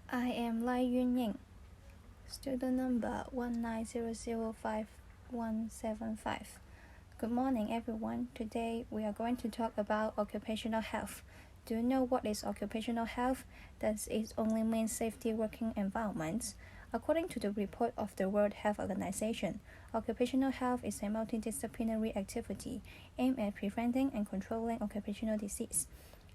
I am Lai Yunying, student number 19005175. Good morning, everyone. Today we are going to talk about occupational health. Do you know what is occupational health? Does it only mean safety working environments? According to the report of the World Health Organization, occupational health is a multidisciplinary activity aimed at preventing and controlling occupational disease,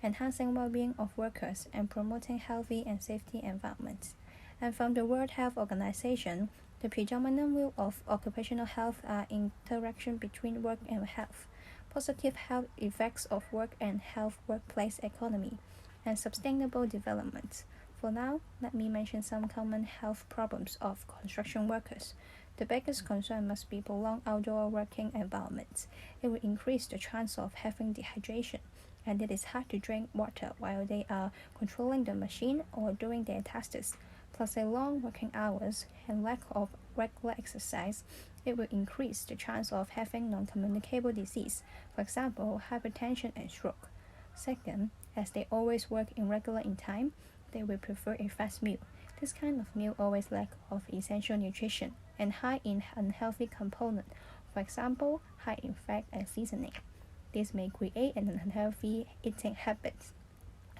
enhancing well-being of workers, and promoting healthy and safety environments. And from the World Health Organization, the predominant view of occupational health are interaction between work and health, positive health effects of work and health workplace economy, and sustainable development. For now, let me mention some common health problems of construction workers. The biggest concern must be prolonged outdoor working environments. It will increase the chance of having dehydration, and it is hard to drink water while they are controlling the machine or doing their tasks. Plus a long working hours and lack of regular exercise, it will increase the chance of having non-communicable disease, for example, hypertension and stroke. Second, as they always work irregular in time, they will prefer a fast meal. This kind of meal always lack of essential nutrition and high in unhealthy component, for example, high in fat and seasoning. This may create an unhealthy eating habit.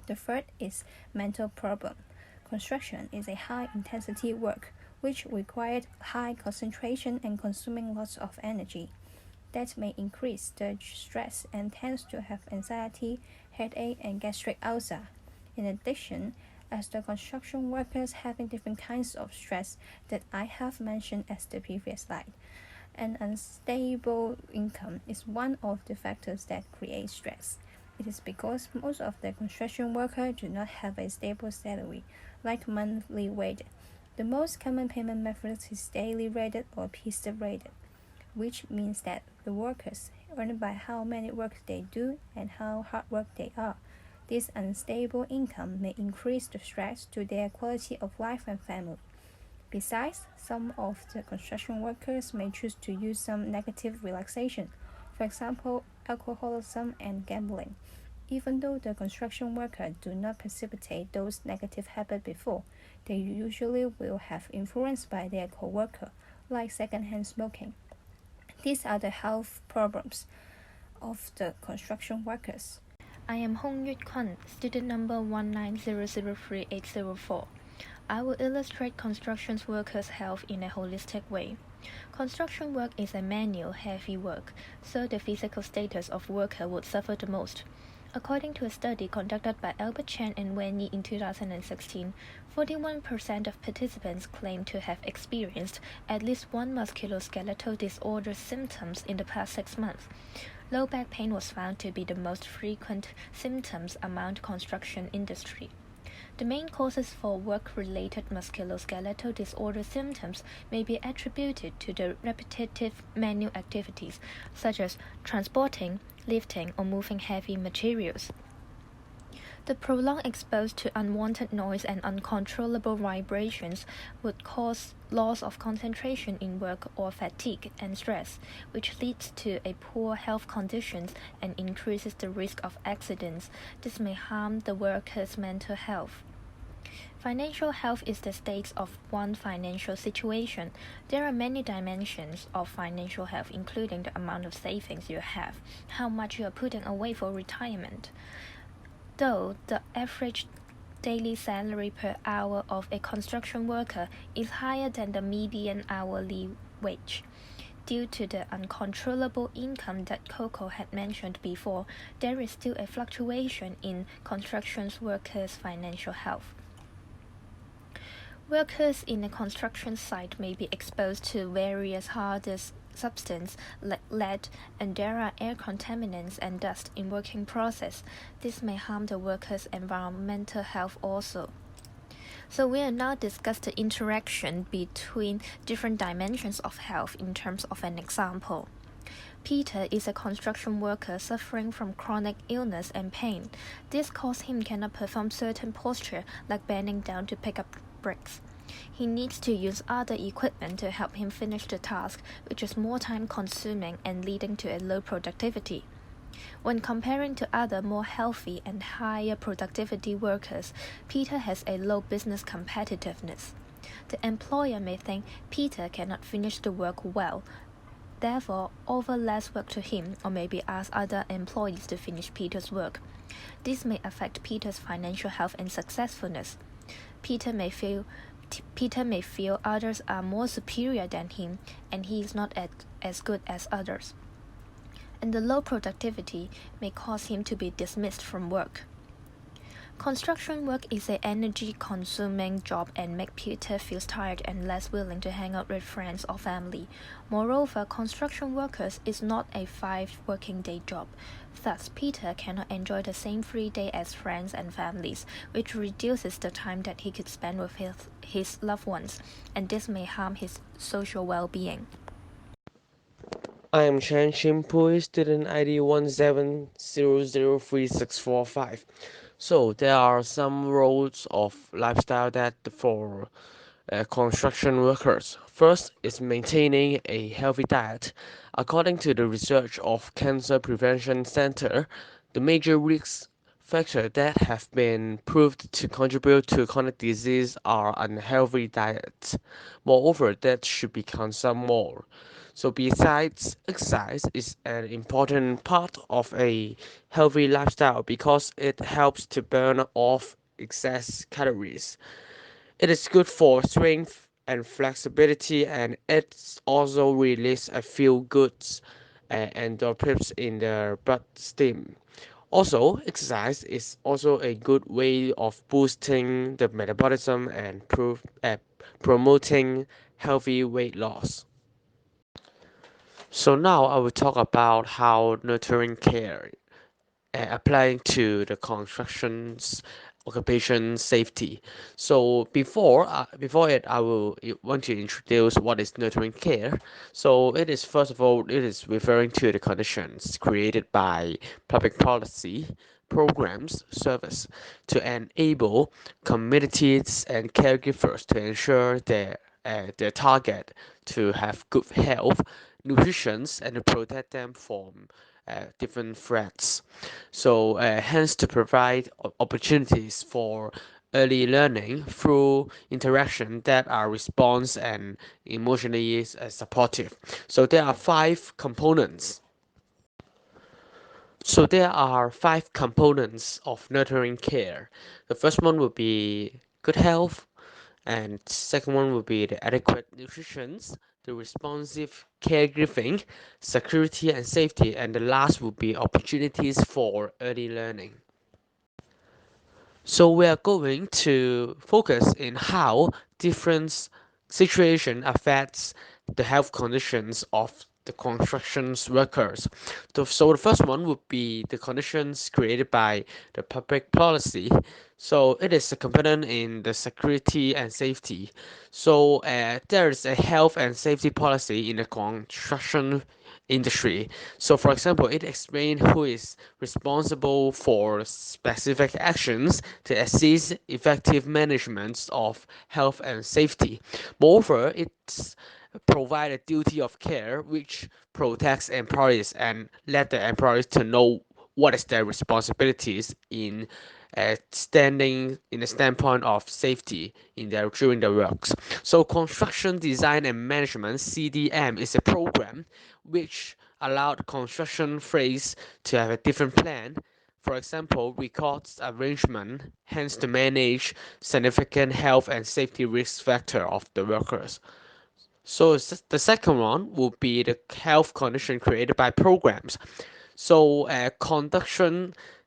The third is mental problem. Construction is a high-intensity work which required high concentration and consuming lots of energy. That may increase the stress and tends to have anxiety, headache, and gastric ulcer. In addition, as the construction workers having different kinds of stress that I have mentioned as the previous slide, an unstable income is one of the factors that create stress. It is because most of the construction workers do not have a stable salary, like monthly wage. The most common payment method is daily rated or piece rated, which means that the workers earn by how many work they do and how hard work they are. This unstable income may increase the stress to their quality of life and family. Besides, some of the construction workers may choose to use some negative relaxation, for example, alcoholism and gambling. Even though the construction workers do not precipitate those negative habits before, they usually will have influenced by their co-worker, like secondhand smoking. These are the health problems of the construction workers. I am Hong Yut Kun, student number 190038804. I will illustrate construction workers' health in a holistic way. Construction work is a manual, heavy work, so the physical status of worker would suffer the most. According to a study conducted by Albert Chan and Wen Yi in 2016, 41% of participants claimed to have experienced at least one musculoskeletal disorder symptoms in the past 6 months. Low back pain was found to be the most frequent symptoms among the construction industry. The main causes for work-related musculoskeletal disorder symptoms may be attributed to the repetitive manual activities, such as transporting, lifting, or moving heavy materials. The prolonged exposure to unwanted noise and uncontrollable vibrations would cause loss of concentration in work or fatigue and stress, which leads to a poor health conditions and increases the risk of accidents. This may harm the worker's mental health. Financial health is the state of one's financial situation. There are many dimensions of financial health, including the amount of savings you have, how much you are putting away for retirement. Though the average daily salary per hour of a construction worker is higher than the median hourly wage. Due to the uncontrollable income that Coco had mentioned before, there is still a fluctuation in construction workers' financial health. Workers in a construction site may be exposed to various hazardous substances like lead, and there are air contaminants and dust in working process. This may harm the workers' environmental health also. So we will now discuss the interaction between different dimensions of health in terms of an example. Peter is a construction worker suffering from chronic illness and pain. This causes him cannot perform certain posture like bending down to pick up bricks. He needs to use other equipment to help him finish the task, which is more time-consuming and leading to a low productivity. When comparing to other more healthy and higher productivity workers, Peter has a low business competitiveness. The employer may think Peter cannot finish the work well, therefore offer less work to him, or maybe ask other employees to finish Peter's work. This may affect Peter's financial health and successfulness. Peter may feel others are more superior than him, and he is not as good as others. And the low productivity may cause him to be dismissed from work. Construction work is an energy-consuming job and makes Peter feel tired and less willing to hang out with friends or family. Moreover, construction workers is not a 5-working-day job. Thus, Peter cannot enjoy the same free day as friends and families, which reduces the time that he could spend with his loved ones, and this may harm his social well-being. I am Chan Pui, student ID 17003645. So there are some roles of lifestyle that for construction workers. First is maintaining a healthy diet. According to the research of Cancer Prevention Center, the major risk factors that have been proved to contribute to chronic disease are unhealthy diet. Moreover, that should be consumed more. So besides, exercise is an important part of a healthy lifestyle because it helps to burn off excess calories. It is good for strength and flexibility, and it also releases a few goods endorphins in the bloodstream. Also, exercise is also a good way of boosting the metabolism and promoting healthy weight loss. So now I will talk about how nurturing care applying to the construction's occupation safety. So before it, I will want to introduce what is nurturing care. So it is first of all it is referring to the conditions created by public policy programs service to enable communities and caregivers to ensure their target to have good health, nutrition, and to protect them from different threats. So, hence, to provide opportunities for early learning through interaction that are response and emotionally supportive. So, there are five components. So, there are five components of nurturing care. The first one would be good health, and second one would be the adequate nutrition, the responsive caregiving, security and safety, and the last would be opportunities for early learning. So we are going to focus in how different situation affects the health conditions of the construction workers. So the first one would be the conditions created by the public policy. So it is a component in the security and safety. So there is a health and safety policy in the construction industry. So, for example, it explains who is responsible for specific actions to assist effective management of health and safety. Moreover, it provides a duty of care which protects employees and let the employees to know what is their responsibilities in standing in the standpoint of safety in their during the works. So construction design and management (CDM) is a program which allowed construction phase to have a different plan. For example, records arrangement, hence to manage significant health and safety risk factor of the workers. So the second one would be the health condition created by programs. So,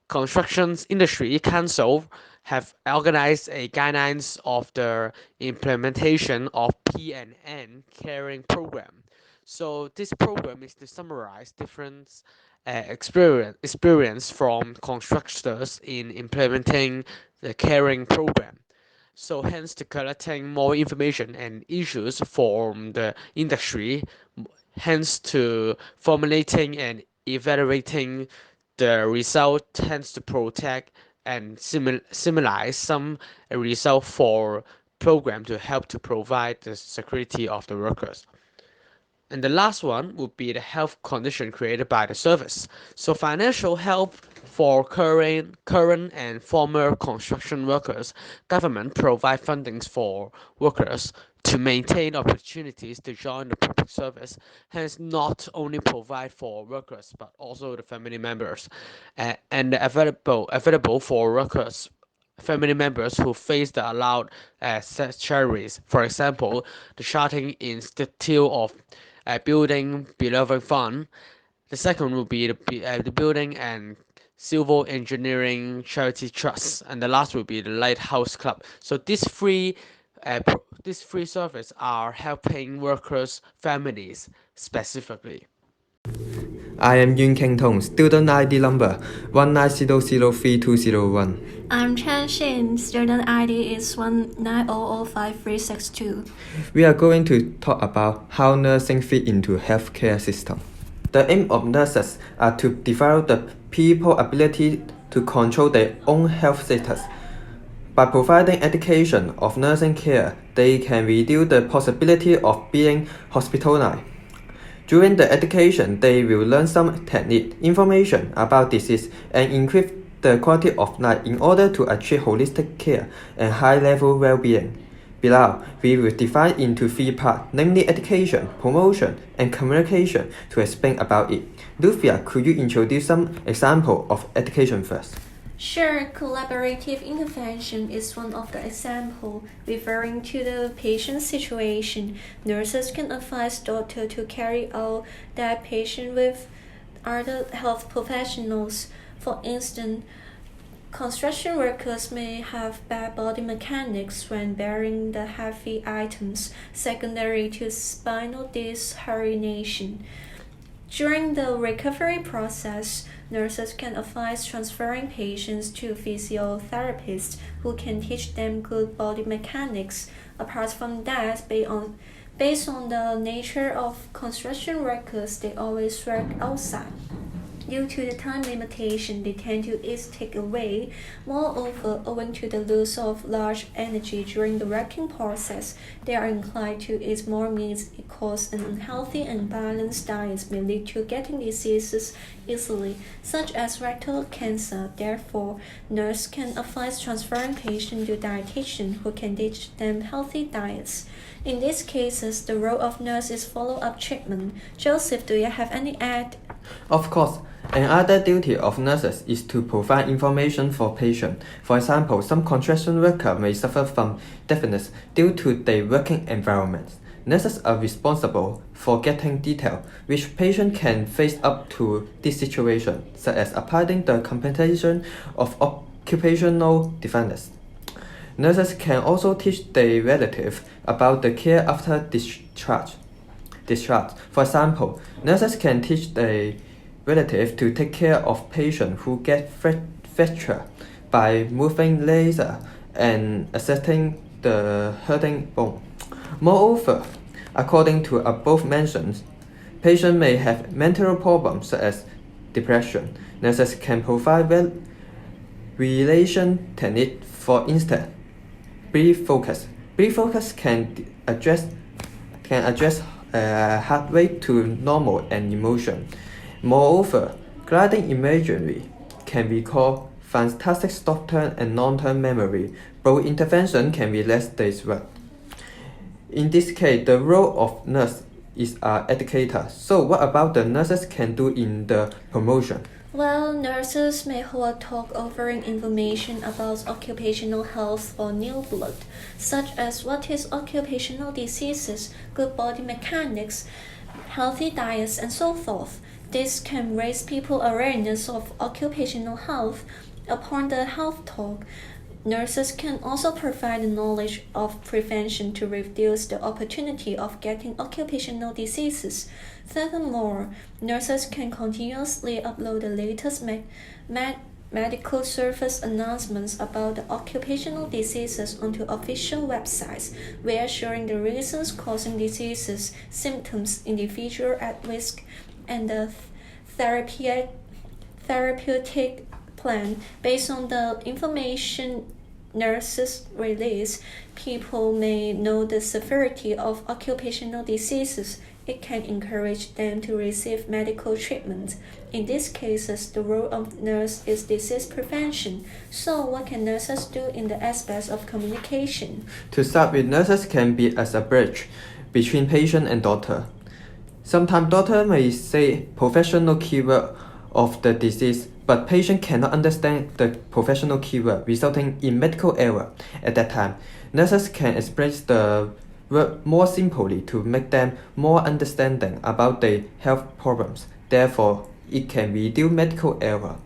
construction industry council have organized a guidelines of the implementation of P&N caring program. So this program is to summarize different experience from constructors in implementing the caring program. So hence to collecting more information and issues from the industry, hence to formulating and evaluating the result tends to protect and simulate some result for program to help to provide the security of the workers. And the last one would be the health condition created by the service. So financial help for current and former construction workers. Government provide fundings for workers to maintain opportunities to join the public service, hence not only provide for workers but also the family members, and available for workers family members who face the allowed salaries. For example, the Charting Institute of Building Beloved Fund. The second will be the Building and Civil Engineering Charity Trust, and the last will be the Lighthouse Club. So these three services are helping workers' families specifically. I am Yun Keng Tong, student ID number 19003201. I'm Chan Shin, student ID is 190053662. We are going to talk about how nursing fit into healthcare system. The aim of nurses are to develop the people's ability to control their own health status. By providing education of nursing care, they can reduce the possibility of being hospitalized. During the education, they will learn some technique, information about disease, and increase the quality of life in order to achieve holistic care and high-level well-being. Below, we will divide into 3 parts, namely education, promotion, and communication, to explain about it. Lufia, could you introduce some example of education first? Sure, collaborative intervention is one of the examples. Referring to the patient's situation, nurses can advise doctor to carry out that patient with other health professionals. For instance, construction workers may have bad body mechanics when bearing the heavy items, secondary to spinal disc herniation. During the recovery process, nurses can advise transferring patients to physiotherapists who can teach them good body mechanics. Apart from that, based on the nature of construction workers, they always work outside. Due to the time limitation, they tend to eat takeaway. Moreover, owing to the loss of large energy during the working process, they are inclined to eat more meat because an unhealthy and balanced diet may lead to getting diseases easily, such as rectal cancer. Therefore, nurse can advise transferring patients to dietitian who can teach them healthy diets. In these cases, the role of nurse is follow-up treatment. Joseph, do you have any add? Of course, another duty of nurses is to provide information for patients. For example, some construction workers may suffer from deafness due to their working environment. Nurses are responsible for getting detail which patient can face up to this situation, such as applying the compensation of occupational defenders. Nurses can also teach their relatives about the care after discharge. For example, nurses can teach their relatives to take care of patients who get fracture by moving laser and assessing the hurting bone. Moreover, according to above mentioned, patients may have mental problems such as depression. Nurses can provide relation technique, for instance, brief focus. Brief focus can address heart rate to normal and emotion. Moreover, gliding imagery can recall fantastic short-term and long-term memory. Both intervention can be less days work. In this case, the role of nurse is an educator. So what about the nurses can do in the promotion? Well, nurses may hold a talk offering information about occupational health for new blood, such as what is occupational diseases, good body mechanics, healthy diets, and so forth. This can raise people's awareness of occupational health. Upon the health talk, nurses can also provide the knowledge of prevention to reduce the opportunity of getting occupational diseases. Furthermore, nurses can continuously upload the latest medical service announcements about the occupational diseases onto official websites, reassuring the reasons causing diseases, symptoms, individual at risk, and the therapeutic plan. Based on the information nurses release, people may know the severity of occupational diseases. It can encourage them to receive medical treatment. In these cases, the role of nurse is disease prevention. So, what can nurses do in the aspects of communication? To start with, nurses can be as a bridge between patient and doctor. Sometimes doctor may say professional keyword of the disease, but patient cannot understand the professional keyword, resulting in medical error. At that time, nurses can express the word more simply to make them more understanding about their health problems. Therefore, it can reduce medical error.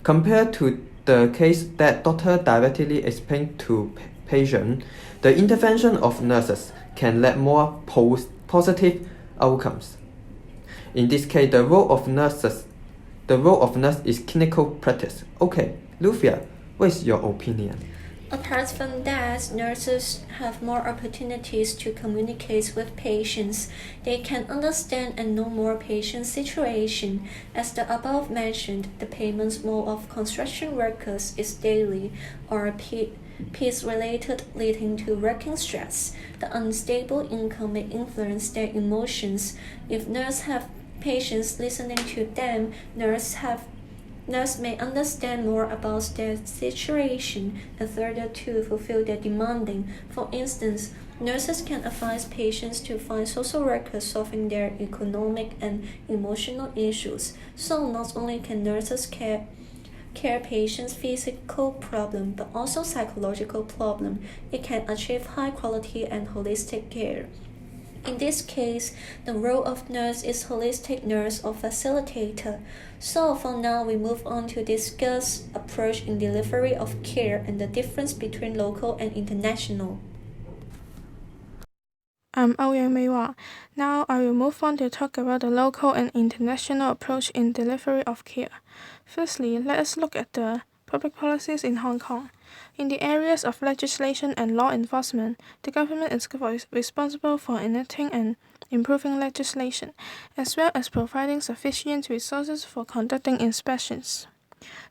Compared to the case that doctor directly explain to patient, the intervention of nurses can lead more positive outcomes. In this case, the role of nurse is clinical practice. Okay, Lufia, what is your opinion? Apart from that, nurses have more opportunities to communicate with patients. They can understand and know more patients' situation. As the above mentioned, the payment mode of construction workers is daily or piece-related, leading to working stress. The unstable income may influence their emotions. If nurses have patients listening to them, nurse may understand more about their situation and further to fulfill their demanding. For instance, nurses can advise patients to find social workers solving their economic and emotional issues. So not only can nurses care patients' physical problem, but also psychological problem. It can achieve high quality and holistic care. In this case, the role of nurse is holistic nurse or facilitator. So for now, we move on to discuss approach in delivery of care and the difference between local and international. I'm Ouyang Meiwa. Now I will move on to talk about the local and international approach in delivery of care. Firstly, let us look at the public policies in Hong Kong. In the areas of legislation and law enforcement, the government is responsible for enacting and improving legislation, as well as providing sufficient resources for conducting inspections.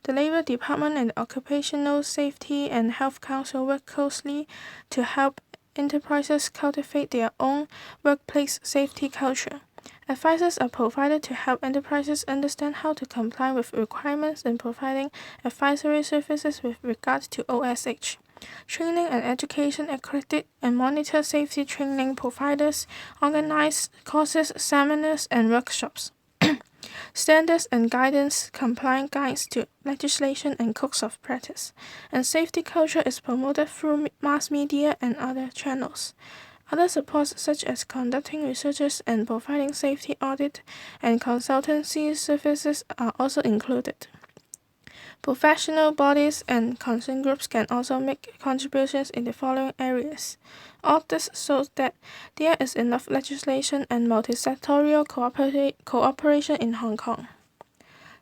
The Labor Department and the Occupational Safety and Health Council work closely to help enterprises cultivate their own workplace safety culture. Advices are provided to help enterprises understand how to comply with requirements and providing advisory services with regard to OSH. Training and education accredit and monitor safety training providers, organize courses, seminars, and workshops. Standards and guidance, compliant guides to legislation and codes of practice, and safety culture is promoted through mass media and other channels. Other supports such as conducting researches and providing safety audit and consultancy services are also included. Professional bodies and concerned groups can also make contributions in the following areas. All this shows that there is enough legislation and multi-sectorial cooperation in Hong Kong.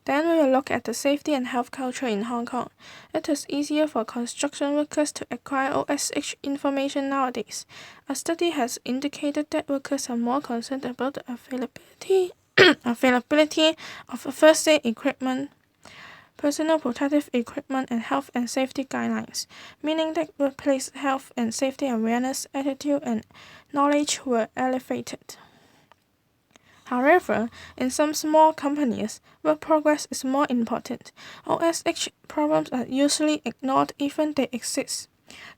Then we will look at the safety and health culture in Hong Kong. It is easier for construction workers to acquire OSH information nowadays. A study has indicated that workers are more concerned about the availability of first aid equipment, personal protective equipment, and health and safety guidelines, meaning that workplace health and safety awareness, attitude, and knowledge were elevated. However, in some small companies, work progress is more important. OSH problems are usually ignored even they exist.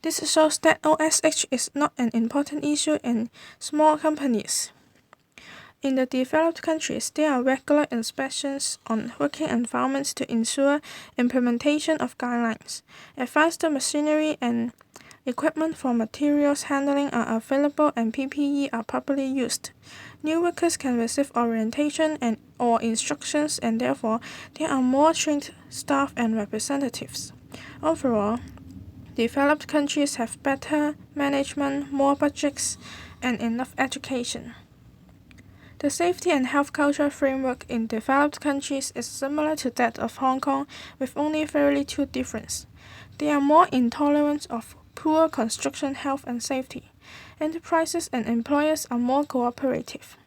This shows that OSH is not an important issue in small companies. In the developed countries, there are regular inspections on working environments to ensure implementation of guidelines. Advanced machinery and equipment for materials handling are available and PPE are properly used. New workers can receive orientation or instructions, and therefore there are more trained staff and representatives. Overall, developed countries have better management, more budgets, and enough education. The safety and health culture framework in developed countries is similar to that of Hong Kong, with only very little difference. They are more intolerant of poor construction health and safety. Enterprises and employers are more cooperative.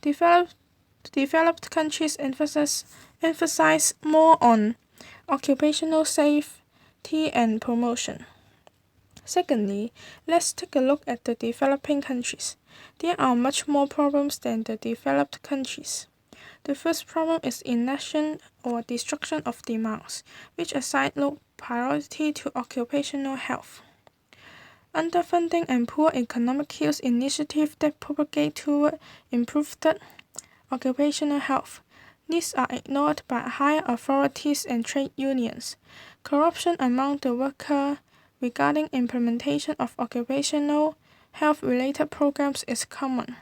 Developed countries emphasize more on occupational safety and promotion. Secondly, let's take a look at the developing countries. There are much more problems than the developed countries. The first problem is inaction or destruction of demands, which assign low priority to occupational health. Underfunding and poor economic use initiatives that propagate toward improved occupational health. These are ignored by higher authorities and trade unions. Corruption among the worker regarding implementation of occupational health-related programs is common.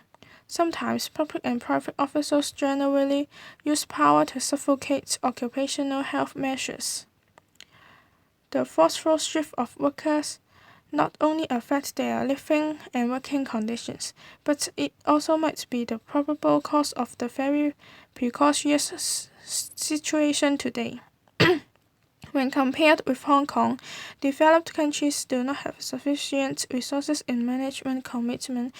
Sometimes public and private officials generally use power to suffocate occupational health measures. The forceful shift of workers not only affects their living and working conditions, but it also might be the probable cause of the very precarious situation today. When compared with Hong Kong, developed countries do not have sufficient resources in management commitment,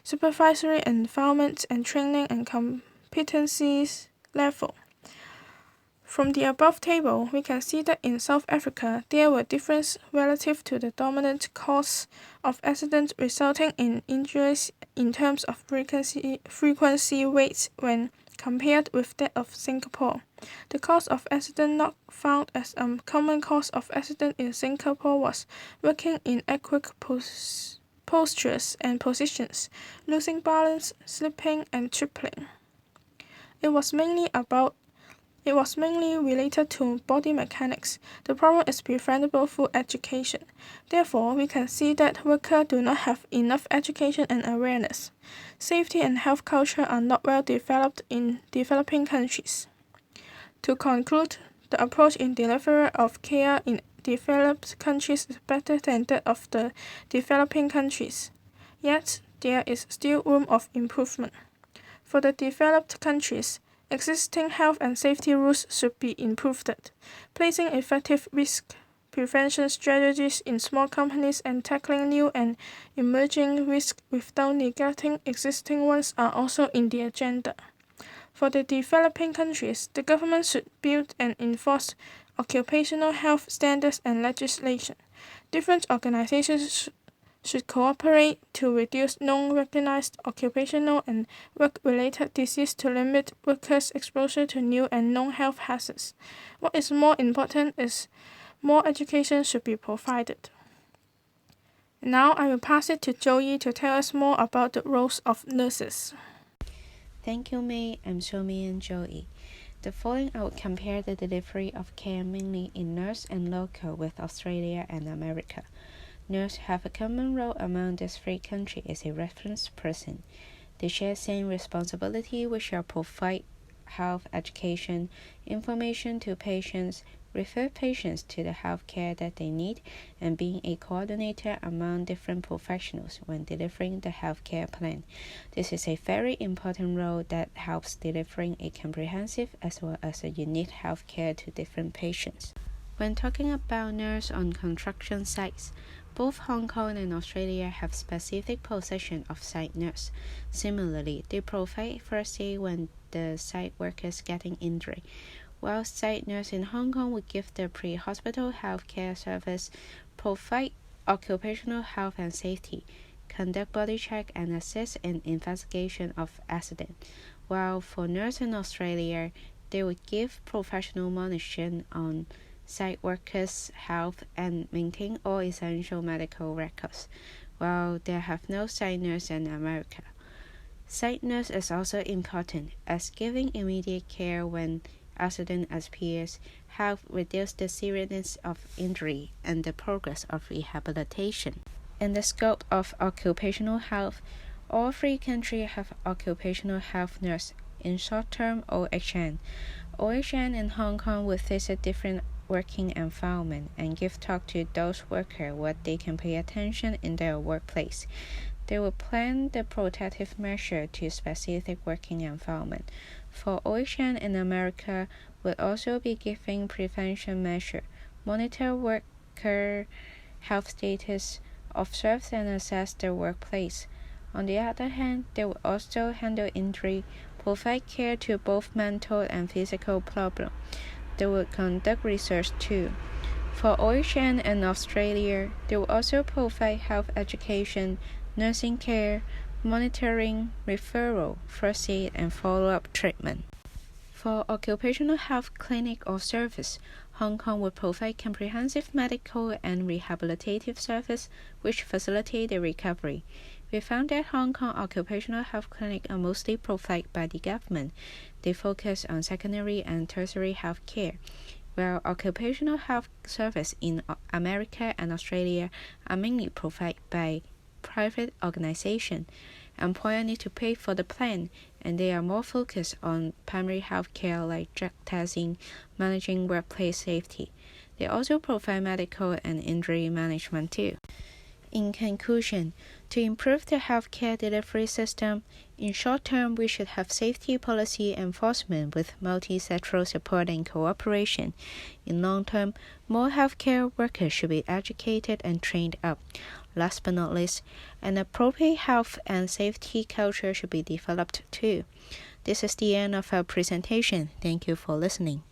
supervisory environment, and training and competencies level. From the above table, we can see that in South Africa, there were differences relative to the dominant cause of accidents resulting in injuries in terms of frequency rates when compared with that of Singapore. The cause of accident not found as a common cause of accident in Singapore was working in awkward postures and positions, losing balance, slipping, and tripling. It was mainly related to body mechanics. The problem is preventable through education. Therefore, we can see that workers do not have enough education and awareness. Safety and health culture are not well developed in developing countries. To conclude, the approach in delivery of care in developed countries is better than that of the developing countries. Yet, there is still room of improvement. For the developed countries, existing health and safety rules should be improved, placing effective risk prevention strategies in small companies and tackling new and emerging risks without neglecting existing ones are also in the agenda. For the developing countries, the government should build and enforce occupational health standards and legislation. Different organizations should cooperate to reduce non-recognized occupational and work-related disease to limit workers' exposure to new and known health hazards. What is more important is more education should be provided. Now I will pass it to Joey to tell us more about the roles of nurses. Thank you, May. I'm Somi and Joey. The following I will compare the delivery of care mainly in nurse and local with Australia and America. Nurses have a common role among these three countries as a reference person. They share same responsibility, which are provide health education, information to patients, refer patients to the health care that they need, and being a coordinator among different professionals when delivering the healthcare plan. This is a very important role that helps delivering a comprehensive as well as a unique healthcare to different patients. When talking about nurses on construction sites, both Hong Kong and Australia have specific position of site nurse. Similarly, they provide first aid when the site workers getting injury, while site nurse in Hong Kong would give the pre-hospital health care service, provide occupational health and safety, conduct body check and assist in investigation of accident, while for nurse in Australia, they would give professional monitoring on site workers' health and maintain all essential medical records, while they have no site nurse in America. Site nurse is also important as giving immediate care when accident appears, help reduce the seriousness of injury and the progress of rehabilitation. In the scope of occupational health, all three countries have occupational health nurse, in short term OHN. OHN in Hong Kong will visit different working environment and give talk to those workers what they can pay attention in their workplace. They will plan the protective measure to specific working environment. For OHN in America, will also be giving prevention measure, monitor worker health status, observe and assess their workplace. On the other hand, they will also handle injury, provide care to both mental and physical problems. They will conduct research too. For Oceania and Australia, they will also provide health education, nursing care, monitoring, referral, first aid, and follow-up treatment. For occupational health clinic or service, Hong Kong will provide comprehensive medical and rehabilitative service which facilitate the recovery. We found that Hong Kong occupational health clinics are mostly provided by the government. They focus on secondary and tertiary health care, while occupational health service in America and Australia are mainly provided by private organizations. Employers need to pay for the plan, and they are more focused on primary health care like drug testing, managing workplace safety. They also provide medical and injury management too. In conclusion, to improve the healthcare delivery system, in short term we should have safety policy enforcement with multi-sectoral support and cooperation. In long term, more healthcare workers should be educated and trained up. Last but not least, an appropriate health and safety culture should be developed too. This is the end of our presentation. Thank you for listening.